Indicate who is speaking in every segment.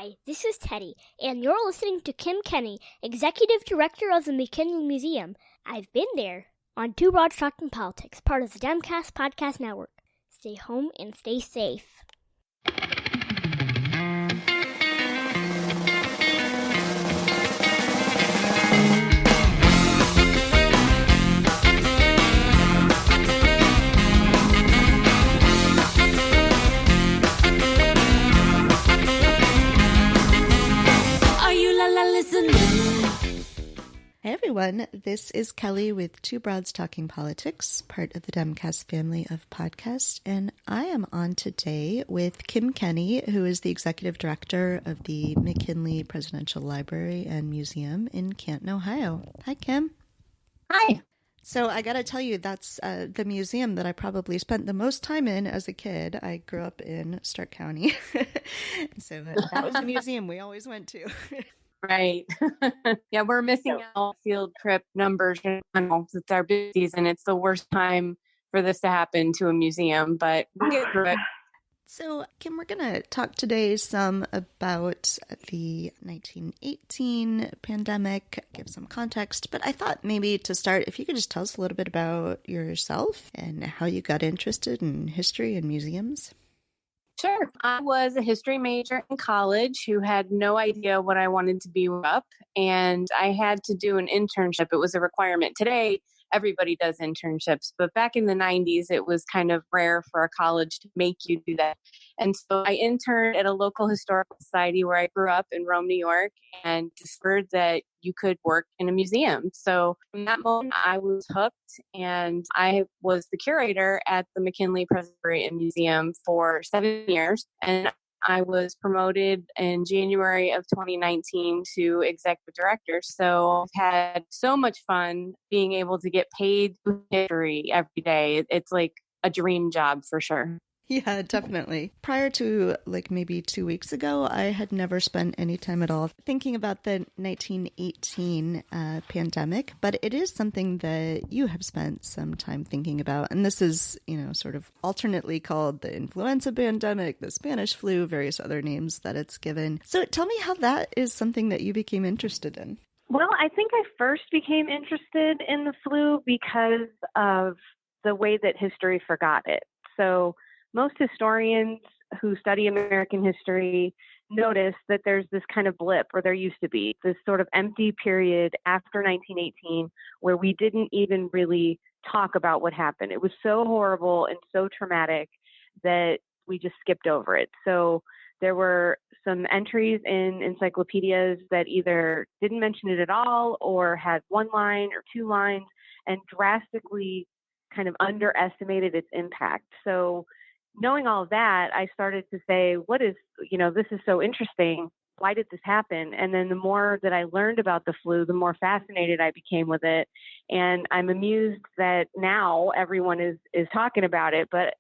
Speaker 1: Hi, this is Teddy, and you're listening to Kim Kenney, Executive Director of the McKinley Museum. I've been there on Two Broads Talking Politics, part of the Demcast Podcast Network. Stay home and stay safe.
Speaker 2: Hey everyone, this is Kelly with Two Broads Talking Politics, part of the Demcast family of podcasts, and I am on today with Kim Kenney, who is the Executive Director of the McKinley Presidential Library and Museum in Canton, Ohio. Hi, Kim.
Speaker 3: Hi.
Speaker 2: So I gotta tell you, that's the museum that I probably spent the most time in as a kid. I grew up in Stark County, so that was the museum we always went to.
Speaker 3: Right. Yeah, we're missing out field trip numbers. It's our busy season. It's the worst time for this to happen to a museum, but we'll get through it.
Speaker 2: So, Kim, we're going to talk today some about the 1918 pandemic, give some context, but I thought maybe to start, if you could just tell us a little bit about yourself and how you got interested in history and museums.
Speaker 3: Sure. I was a history major in college who had no idea what I wanted to be up, and I had to do an internship. It was a requirement. Today, everybody does internships, but back in the 90s, it was kind of rare for a college to make you do that. And so I interned at a local historical society where I grew up in Rome, New York, and discovered that you could work in a museum. So from that moment, I was hooked, and I was the curator at the McKinley Preservatory and Museum for 7 years. And I was promoted in January of 2019 to executive director. So I've had so much fun being able to get paid for history every day. It's like a dream job for sure.
Speaker 2: Yeah, definitely. Prior to maybe 2 weeks ago, I had never spent any time at all thinking about the 1918 pandemic, but it is something that you have spent some time thinking about. And this is, sort of alternately called the Influenza pandemic, the Spanish flu, various other names that it's given. So tell me how that is something that you became interested in.
Speaker 4: Well, I think I first became interested in the flu because of the way that history forgot it. So most historians who study American history notice that there's this kind of blip, or there used to be this sort of empty period after 1918 where we didn't even really talk about what happened. It was so horrible and so traumatic that we just skipped over it. So there were some entries in encyclopedias that either didn't mention it at all or had one line or two lines and drastically kind of underestimated its impact. So knowing all of that, I started to say, this is so interesting. Why did this happen? And then the more that I learned about the flu, the more fascinated I became with it. And I'm amused that now everyone is talking about it. But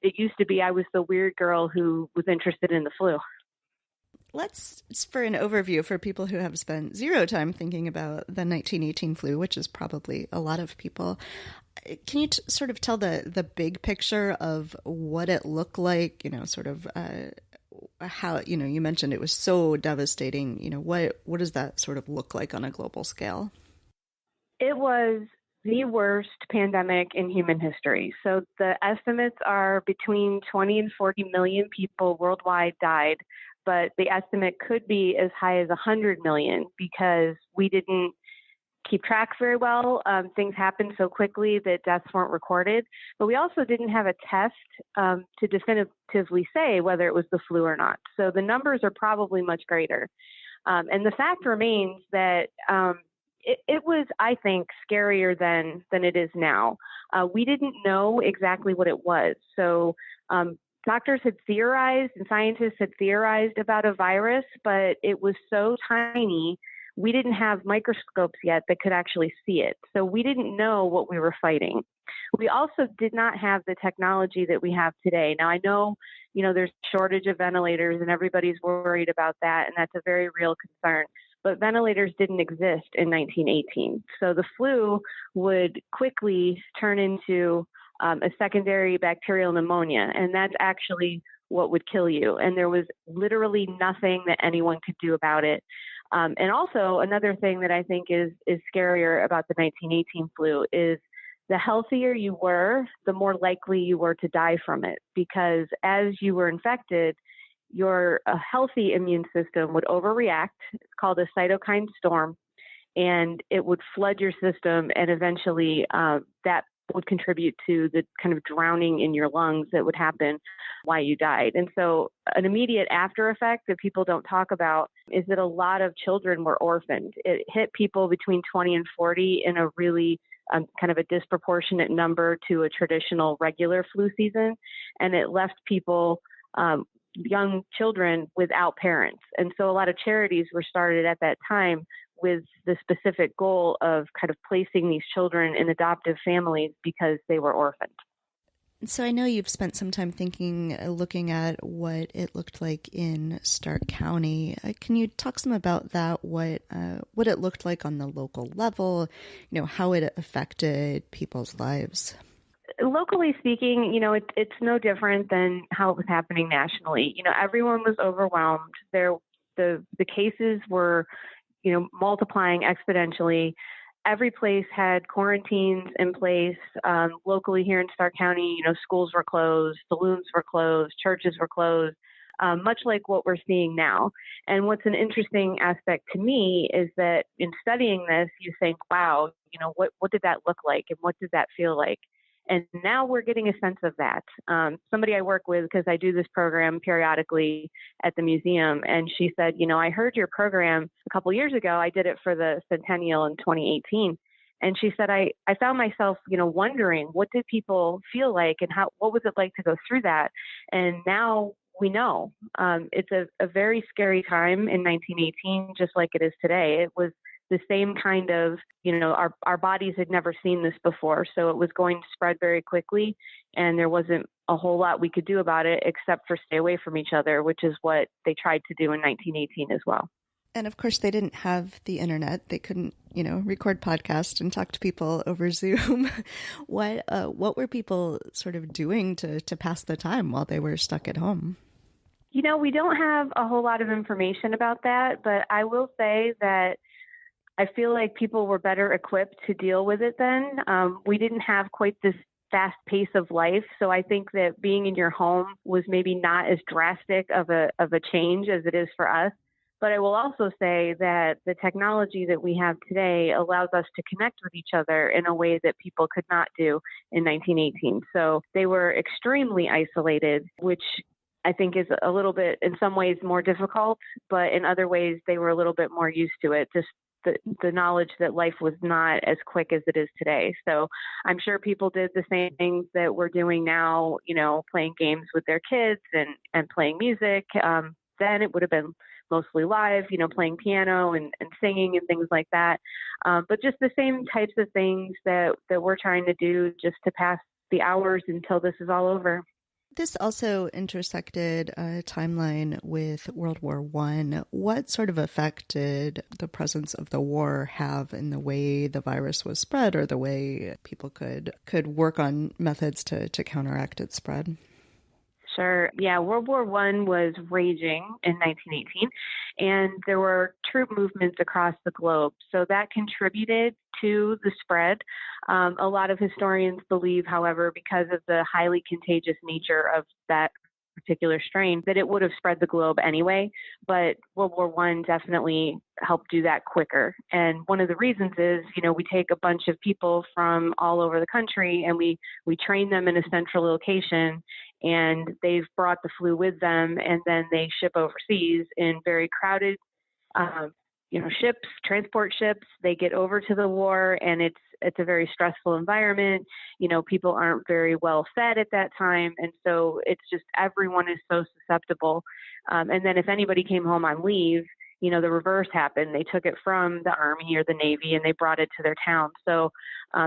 Speaker 4: it used to be I was the weird girl who was interested in the flu.
Speaker 2: Let's, for an overview for people who have spent zero time thinking about the 1918 flu, which is probably a lot of people, can you sort of tell the big picture of what it looked like, how, you mentioned it was so devastating, what does that sort of look like on a global scale?
Speaker 4: It was the worst pandemic in human history. So the estimates are between 20 and 40 million people worldwide died, but the estimate could be as high as 100 million because we didn't keep track very well. Things happened so quickly that deaths weren't recorded, but we also didn't have a test to definitively say whether it was the flu or not. So the numbers are probably much greater. And the fact remains that it was, I think, scarier than it is now. We didn't know exactly what it was. So doctors had theorized and scientists had theorized about a virus, but it was so tiny. We didn't have microscopes yet that could actually see it. So we didn't know what we were fighting. We also did not have the technology that we have today. Now, I know, there's a shortage of ventilators and everybody's worried about that, and that's a very real concern. But ventilators didn't exist in 1918. So the flu would quickly turn into a secondary bacterial pneumonia. And that's actually what would kill you. And there was literally nothing that anyone could do about it. And also another thing that I think is scarier about the 1918 flu is the healthier you were, the more likely you were to die from it, because as you were infected, your healthy immune system would overreact. It's called a cytokine storm, and it would flood your system, and eventually that would contribute to the kind of drowning in your lungs that would happen while you died. And so an immediate after effect that people don't talk about is that a lot of children were orphaned. It hit people between 20 and 40 in a really kind of a disproportionate number to a traditional regular flu season. And it left people, young children, without parents. And so a lot of charities were started at that time with the specific goal of kind of placing these children in adoptive families because they were orphaned.
Speaker 2: So I know you've spent some time looking at what it looked like in Stark County. Can you talk some about that? What it looked like on the local level? How it affected people's lives.
Speaker 4: Locally speaking, it's no different than how it was happening nationally. Everyone was overwhelmed. The cases were, multiplying exponentially. Every place had quarantines in place. Locally here in Stark County, schools were closed, saloons were closed, churches were closed, much like what we're seeing now. And what's an interesting aspect to me is that in studying this, you think, wow, what did that look like and what did that feel like? And now we're getting a sense of that. Somebody I work with, because I do this program periodically at the museum, and she said, I heard your program a couple years ago. I did it for the centennial in 2018. And she said, I found myself, wondering, what did people feel like and what was it like to go through that? And now we know. It's a very scary time in 1918, just like it is today. It was the same kind of, our bodies had never seen this before. So it was going to spread very quickly, and there wasn't a whole lot we could do about it except for stay away from each other, which is what they tried to do in 1918 as well.
Speaker 2: And of course, they didn't have the internet. They couldn't, record podcasts and talk to people over Zoom. What were people sort of doing to pass the time while they were stuck at home?
Speaker 4: We don't have a whole lot of information about that, but I will say that I feel like people were better equipped to deal with it then. We didn't have quite this fast pace of life. So I think that being in your home was maybe not as drastic of a change as it is for us. But I will also say that the technology that we have today allows us to connect with each other in a way that people could not do in 1918. So they were extremely isolated, which I think is a little bit, in some ways, more difficult, but in other ways, they were a little bit more used to it. Just the knowledge that life was not as quick as it is today. So I'm sure people did the same things that we're doing now, playing games with their kids and playing music. Then it would have been mostly live, playing piano and singing and things like that. But just the same types of things that we're trying to do just to pass the hours until this is all over.
Speaker 2: This also intersected a timeline with World War I. What sort of effect did the presence of the war have in the way the virus was spread, or the way people could work on methods to counteract its spread?
Speaker 4: Sure. Yeah, World War I was raging in 1918, and there were troop movements across the globe. So that contributed to the spread. A lot of historians believe, however, because of the highly contagious nature of that particular strain, that it would have spread the globe anyway. But World War I definitely helped do that quicker. And one of the reasons is, we take a bunch of people from all over the country and we train them in a central location, and they've brought the flu with them, and then they ship overseas in very crowded ships, transport ships. They get over to the war, and it's a very stressful environment. People aren't very well fed at that time. And so it's just, everyone is so susceptible. And then if anybody came home on leave, the reverse happened. They took it from the Army or the Navy and they brought it to their town. So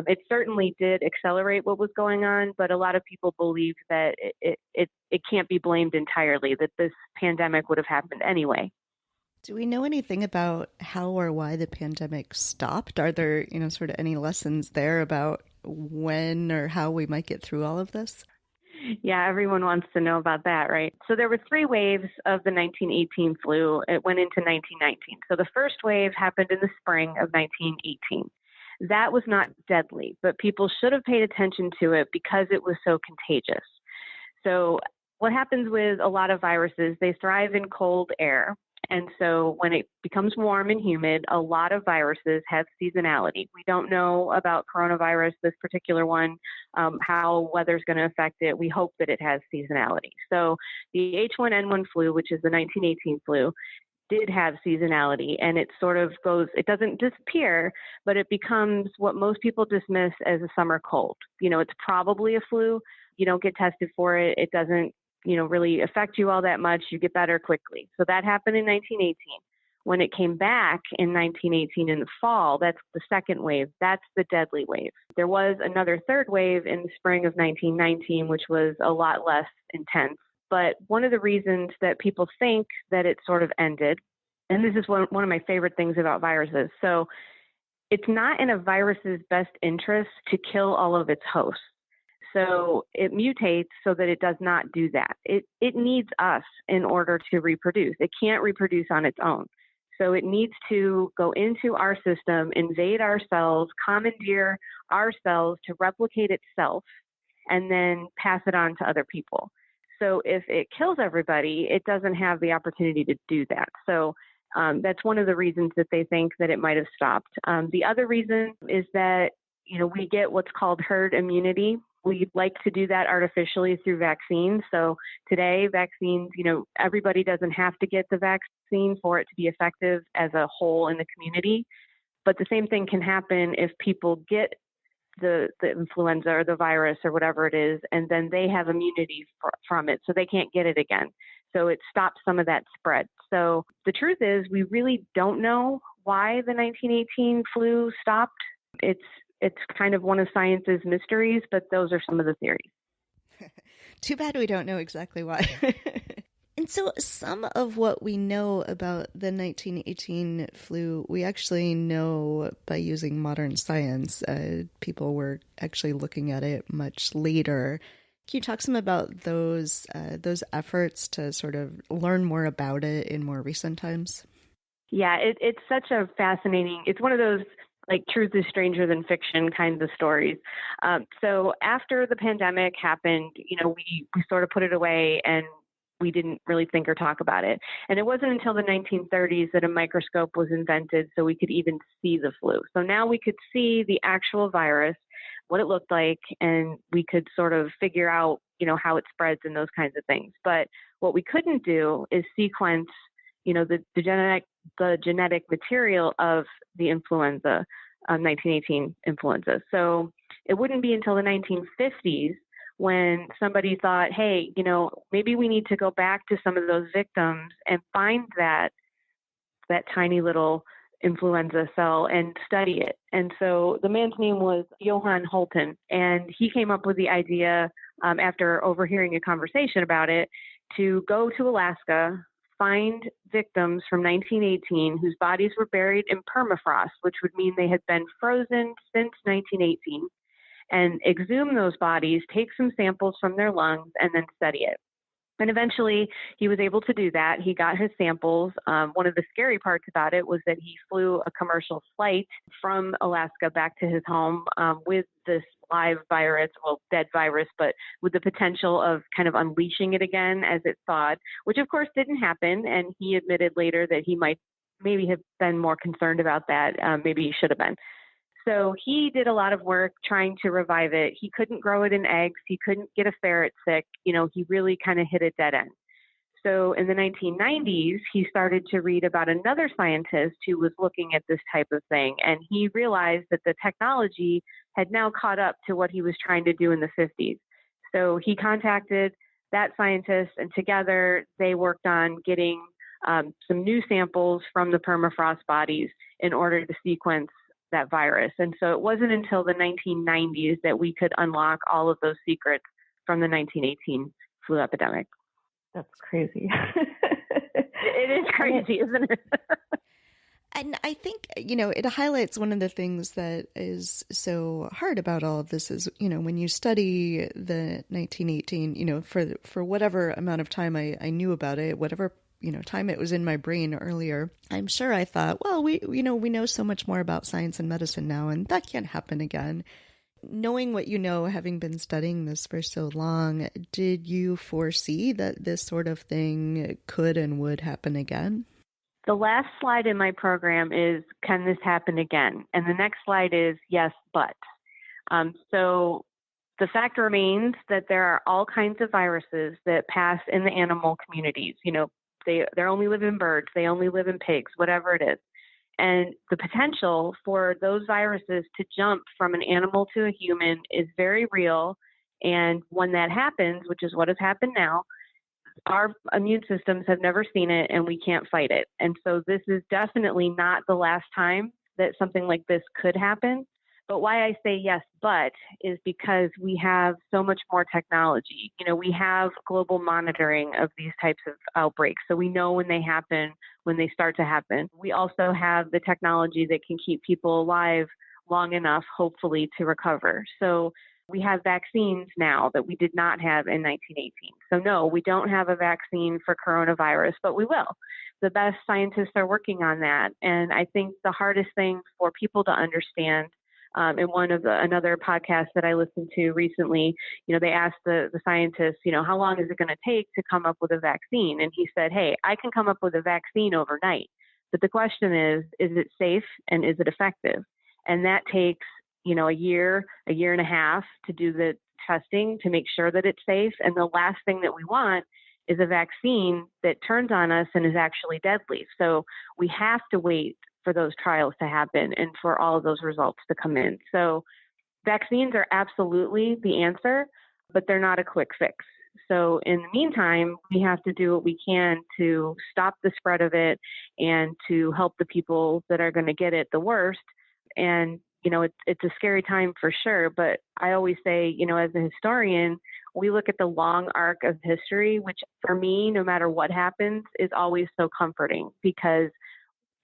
Speaker 4: it certainly did accelerate what was going on, but a lot of people believe that it can't be blamed entirely, that this pandemic would have happened anyway.
Speaker 2: Do we know anything about how or why the pandemic stopped? Are there, sort of any lessons there about when or how we might get through all of this?
Speaker 4: Yeah, everyone wants to know about that, right? So there were three waves of the 1918 flu. It went into 1919. So the first wave happened in the spring of 1918. That was not deadly, but people should have paid attention to it because it was so contagious. So what happens with a lot of viruses, they thrive in cold air. And so when it becomes warm and humid, a lot of viruses have seasonality. We don't know about coronavirus, this particular one, how weather's going to affect it. We hope that it has seasonality. So the H1N1 flu, which is the 1918 flu, did have seasonality, and it sort of goes, it doesn't disappear, but it becomes what most people dismiss as a summer cold. It's probably a flu. You don't get tested for it. It doesn't really affect you all that much. You get better quickly. So that happened in 1918. When it came back in 1918 in the fall, that's the second wave. That's the deadly wave. There was another third wave in the spring of 1919, which was a lot less intense. But one of the reasons that people think that it sort of ended, and this is one of my favorite things about viruses. So it's not in a virus's best interest to kill all of its hosts. So it mutates so that it does not do that. It needs us in order to reproduce. It can't reproduce on its own. So it needs to go into our system, invade our cells, commandeer our cells to replicate itself, and then pass it on to other people. So if it kills everybody, it doesn't have the opportunity to do that. So that's one of the reasons that they think that it might have stopped. The other reason is that, we get what's called herd immunity. We like to do that artificially through vaccines. So today, vaccines, everybody doesn't have to get the vaccine for it to be effective as a whole in the community. But the same thing can happen if people get the influenza or the virus or whatever it is, and then they have immunity from it, so they can't get it again. So it stops some of that spread. So the truth is, we really don't know why the 1918 flu stopped. It's kind of one of science's mysteries, but those are some of the theories.
Speaker 2: Too bad we don't know exactly why. And so some of what we know about the 1918 flu, we actually know by using modern science. People were actually looking at it much later. Can you talk some about those efforts to sort of learn more about it in more recent times?
Speaker 4: Yeah, it's such a fascinating, it's one of those like truth is stranger than fiction kinds of stories. So after the pandemic happened, we sort of put it away and we didn't really think or talk about it. And it wasn't until the 1930s that a microscope was invented so we could even see the flu. So now we could see the actual virus, what it looked like, and we could sort of figure out, how it spreads and those kinds of things. But what we couldn't do is sequence, the genetic material of the influenza, 1918 influenza. So it wouldn't be until the 1950s when somebody thought, hey, maybe we need to go back to some of those victims and find that tiny little influenza cell and study it. And so the man's name was Johann Holton, and he came up with the idea after overhearing a conversation about it to go to Alaska, find victims from 1918 whose bodies were buried in permafrost, which would mean they had been frozen since 1918, and exhume those bodies, take some samples from their lungs, and then study it. And eventually he was able to do that. He got his samples. One of the scary parts about it was that he flew a commercial flight from Alaska back to his home with this live virus, dead virus, but with the potential of kind of unleashing it again as it thawed, which of course didn't happen. And he admitted later that he might maybe have been more concerned about that. Maybe he should have been. So he did a lot of work trying to revive it. He couldn't grow it in eggs. He couldn't get a ferret sick. He really kind of hit a dead end. So in the 1990s, he started to read about another scientist who was looking at this type of thing. And he realized that the technology had now caught up to what he was trying to do in the 50s. So he contacted that scientist, and together they worked on getting some new samples from the permafrost bodies in order to sequence that virus. And so it wasn't until the 1990s that we could unlock all of those secrets from the 1918 flu epidemic.
Speaker 5: That's crazy.
Speaker 4: It is crazy, isn't it?
Speaker 2: And I think, it highlights one of the things that is so hard about all of this is, when you study the 1918, for whatever amount of time I knew about it, whatever, time it was in my brain earlier, I'm sure I thought, well, we know so much more about science and medicine now, and that can't happen again. Knowing what you know, having been studying this for so long, did you foresee that this sort of thing could and would happen again?
Speaker 4: The last slide in my program is, can this happen again? And the next slide is, yes, but. So the fact remains that there are all kinds of viruses that pass in the animal communities. They only live in birds, they only live in pigs, whatever it is. And the potential for those viruses to jump from an animal to a human is very real. And when that happens, which is what has happened now, our immune systems have never seen it and we can't fight it. And so this is definitely not the last time that something like this could happen. But why I say yes, but is because we have so much more technology. We have global monitoring of these types of outbreaks. So we know when they happen, when they start to happen. We also have the technology that can keep people alive long enough, hopefully, to recover. So we have vaccines now that we did not have in 1918. So no, we don't have a vaccine for coronavirus, but we will. The best scientists are working on that. And I think the hardest thing for people to understand, in another podcast that I listened to recently, they asked the scientists, how long is it going to take to come up with a vaccine? And he said, hey, I can come up with a vaccine overnight. But the question is it safe and is it effective? And that takes a year and a half to do the testing to make sure that it's safe. And the last thing that we want is a vaccine that turns on us and is actually deadly. So we have to wait for those trials to happen and for all of those results to come in. So vaccines are absolutely the answer, but they're not a quick fix. So in the meantime, we have to do what we can to stop the spread of it and to help the people that are going to get it the worst. And it's a scary time for sure, but I always say, as a historian, we look at the long arc of history, which for me, no matter what happens, is always so comforting because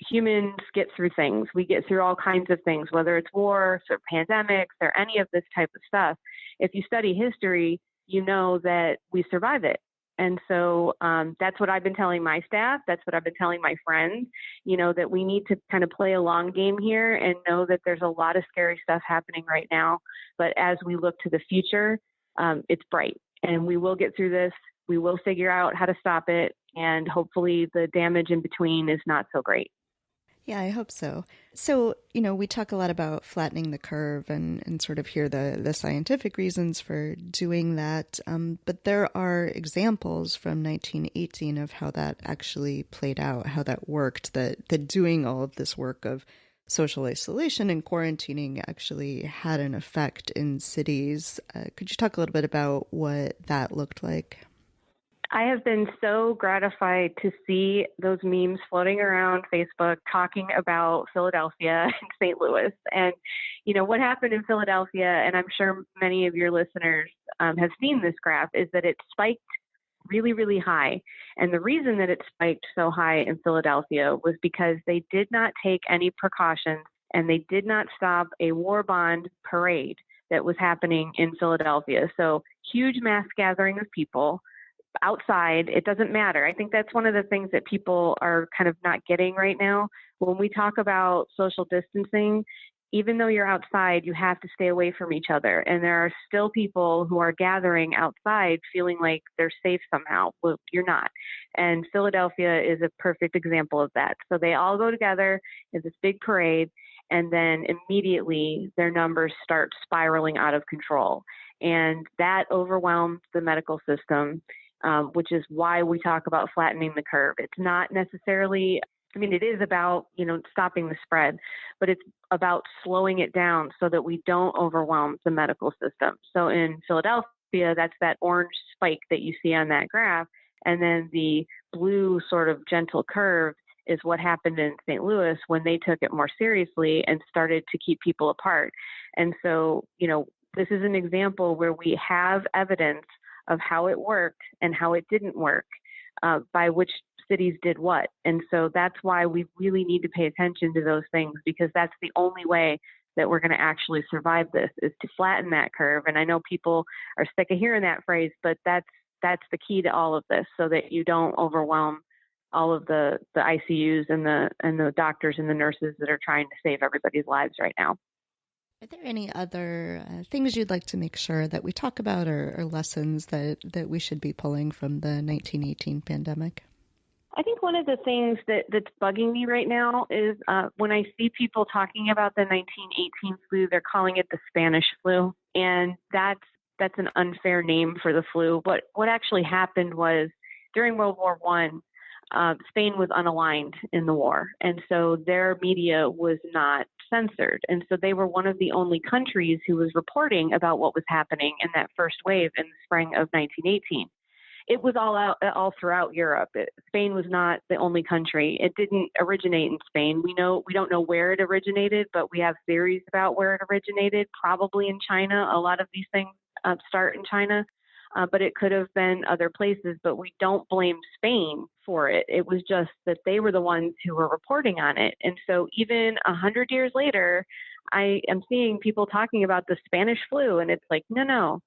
Speaker 4: humans get through things. We get through all kinds of things, whether it's wars or pandemics or any of this type of stuff. If you study history, you know that we survive it. And so that's what I've been telling my staff. That's what I've been telling my friends, that we need to kind of play a long game here and know that there's a lot of scary stuff happening right now. But as we look to the future, it's bright and we will get through this. We will figure out how to stop it. And hopefully the damage in between is not so great.
Speaker 2: Yeah, I hope so. So, we talk a lot about flattening the curve and sort of hear the scientific reasons for doing that. But there are examples from 1918 of how that actually played out, how that worked, that doing all of this work of social isolation and quarantining actually had an effect in cities. Could you talk a little bit about what that looked like?
Speaker 4: I have been so gratified to see those memes floating around Facebook talking about Philadelphia and St. Louis. And, what happened in Philadelphia, and I'm sure many of your listeners have seen this graph, is that it spiked really, really high. And the reason that it spiked so high in Philadelphia was because they did not take any precautions and they did not stop a war bond parade that was happening in Philadelphia. So huge mass gathering of people outside. It doesn't matter. I think that's one of the things that people are kind of not getting right now. When we talk about social distancing, even though you're outside, you have to stay away from each other. And there are still people who are gathering outside feeling like they're safe somehow. Well, you're not. And Philadelphia is a perfect example of that. So they all go together in this big parade, and then immediately their numbers start spiraling out of control. And that overwhelms the medical system, which is why we talk about flattening the curve. It's not necessarily, it is about, stopping the spread, but it's about slowing it down so that we don't overwhelm the medical system. So in Philadelphia, that's that orange spike that you see on that graph. And then the blue sort of gentle curve is what happened in St. Louis when they took it more seriously and started to keep people apart. And so, this is an example where we have evidence of how it worked and how it didn't work, by which cities did what. And so that's why we really need to pay attention to those things, because that's the only way that we're going to actually survive this, is to flatten that curve. And I know people are sick of hearing that phrase, but that's the key to all of this, so that you don't overwhelm all of the ICUs and the doctors and the nurses that are trying to save everybody's lives right now.
Speaker 2: Are there any other things you'd like to make sure that we talk about, or lessons that we should be pulling from the 1918 pandemic?
Speaker 4: I think one of the things that's bugging me right now is when I see people talking about the 1918 flu, they're calling it the Spanish flu. And that's an unfair name for the flu. What actually happened was, during World War I, Spain was unaligned in the war. And so their media was not censored. And so they were one of the only countries who was reporting about what was happening in that first wave in the spring of 1918. It was all throughout Europe. Spain was not the only country. It didn't originate in Spain. We don't know where it originated, but we have theories about where it originated, probably in China. A lot of these things start in China, but it could have been other places. But we don't blame Spain for it. It was just that they were the ones who were reporting on it. And so even 100 years later, I am seeing people talking about the Spanish flu, and it's like, no.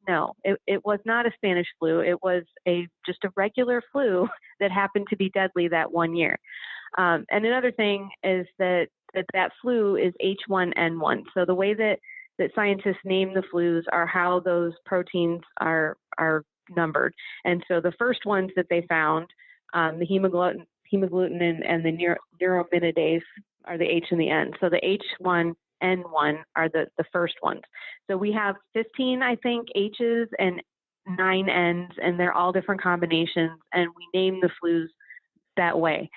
Speaker 4: It was not a Spanish flu. It was just a regular flu that happened to be deadly that one year. And another thing is that flu is H1N1. So the way that scientists name the flus are how those proteins are numbered. And so the first ones that they found, the hemagglutinin and the neuraminidase, are the H and the N. So the H1N1 are the first ones. So we have 15, I think, H's and 9 N's, and they're all different combinations, and we name the flus that way.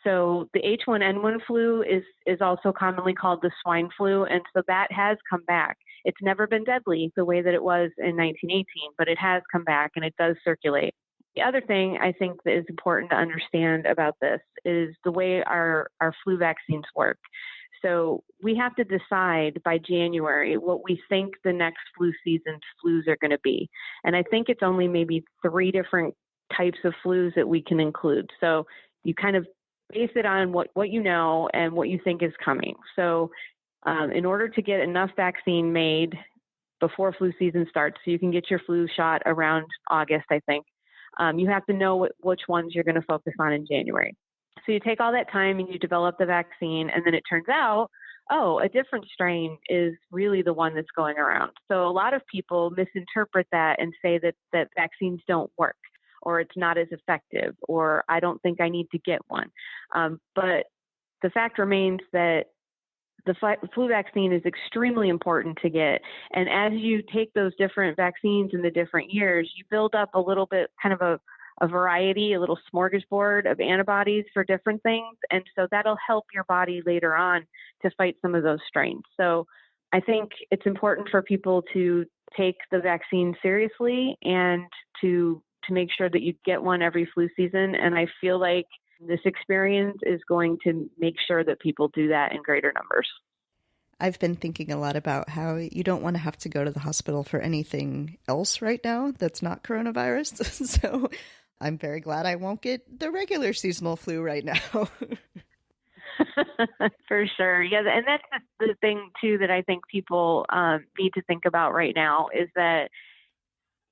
Speaker 4: So the H1N1 flu is also commonly called the swine flu, and so that has come back. It's never been deadly the way that it was in 1918, but it has come back, and it does circulate. The other thing I think that is important to understand about this is the way our flu vaccines work. So we have to decide by January what we think the next flu season's flus are going to be. And I think it's only maybe 3 different types of flus that we can include. So you kind of base it on what you know and what you think is coming. So in order to get enough vaccine made before flu season starts, so you can get your flu shot around August, I think, you have to know which ones you're going to focus on in January. So you take all that time and you develop the vaccine, and then it turns out, a different strain is really the one that's going around. So a lot of people misinterpret that and say that vaccines don't work, or it's not as effective, or I don't think I need to get one. But the fact remains that the flu vaccine is extremely important to get. And as you take those different vaccines in the different years, you build up a little bit kind of a variety, a little smorgasbord of antibodies for different things. And so that'll help your body later on to fight some of those strains. So I think it's important for people to take the vaccine seriously and to make sure that you get one every flu season. And I feel like this experience is going to make sure that people do that in greater numbers.
Speaker 2: I've been thinking a lot about how you don't want to have to go to the hospital for anything else right now that's not coronavirus. So I'm very glad I won't get the regular seasonal flu right now.
Speaker 4: For sure. Yeah. And that's the thing, too, that I think people need to think about right now is that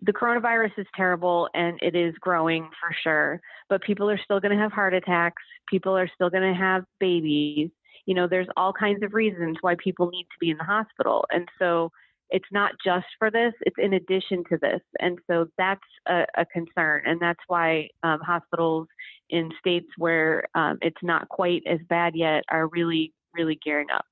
Speaker 4: the coronavirus is terrible and it is growing for sure, but people are still going to have heart attacks. People are still going to have babies. You know, there's all kinds of reasons why people need to be in the hospital. And so it's not just for this, it's in addition to this. And so that's a concern. And that's why hospitals in states where it's not quite as bad yet are really, really gearing up.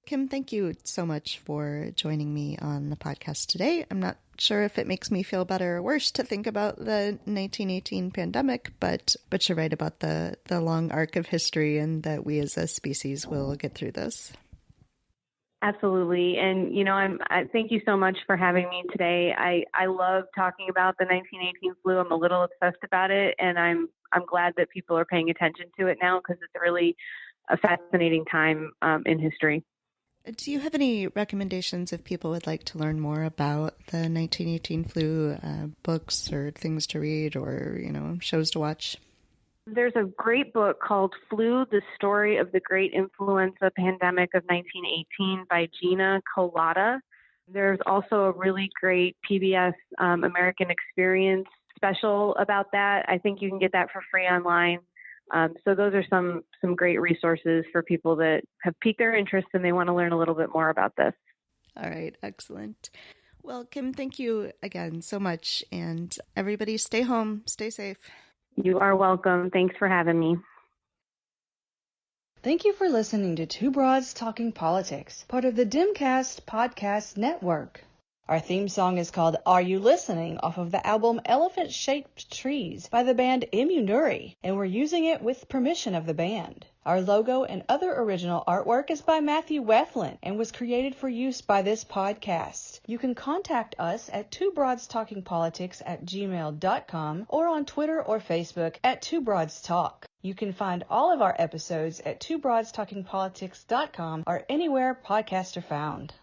Speaker 2: Kim, thank you so much for joining me on the podcast today. I'm not sure if it makes me feel better or worse to think about the 1918 pandemic, but you're right about the long arc of history and that we as a species will get through this.
Speaker 4: Absolutely. And, you know, I thank you so much for having me today. I love talking about the 1918 flu. I'm a little obsessed about it, and I'm glad that people are paying attention to it now because it's really a fascinating time in history.
Speaker 2: Do you have any recommendations if people would like to learn more about the 1918 flu, books or things to read or, shows to watch?
Speaker 4: There's a great book called Flu, The Story of the Great Influenza Pandemic of 1918 by Gina Colada. There's also a really great PBS American Experience special about that. I think you can get that for free online. So those are some great resources for people that have piqued their interest and they want to learn a little bit more about this.
Speaker 2: All right, excellent. Well, Kim, thank you again so much. And everybody stay home, stay safe.
Speaker 4: You are welcome. Thanks for having me.
Speaker 5: Thank you for listening to Two Broads Talking Politics, part of the Dimcast Podcast Network. Our theme song is called Are You Listening? Off of the album Elephant Shaped Trees by the band Immunuri, and we're using it with permission of the band. Our logo and other original artwork is by Matthew Weflin and was created for use by this podcast. You can contact us at twobroadstalkingpolitics@gmail.com or on Twitter or Facebook at Two Broads Talk. You can find all of our episodes at twobroadstalkingpolitics.com or anywhere podcasts are found.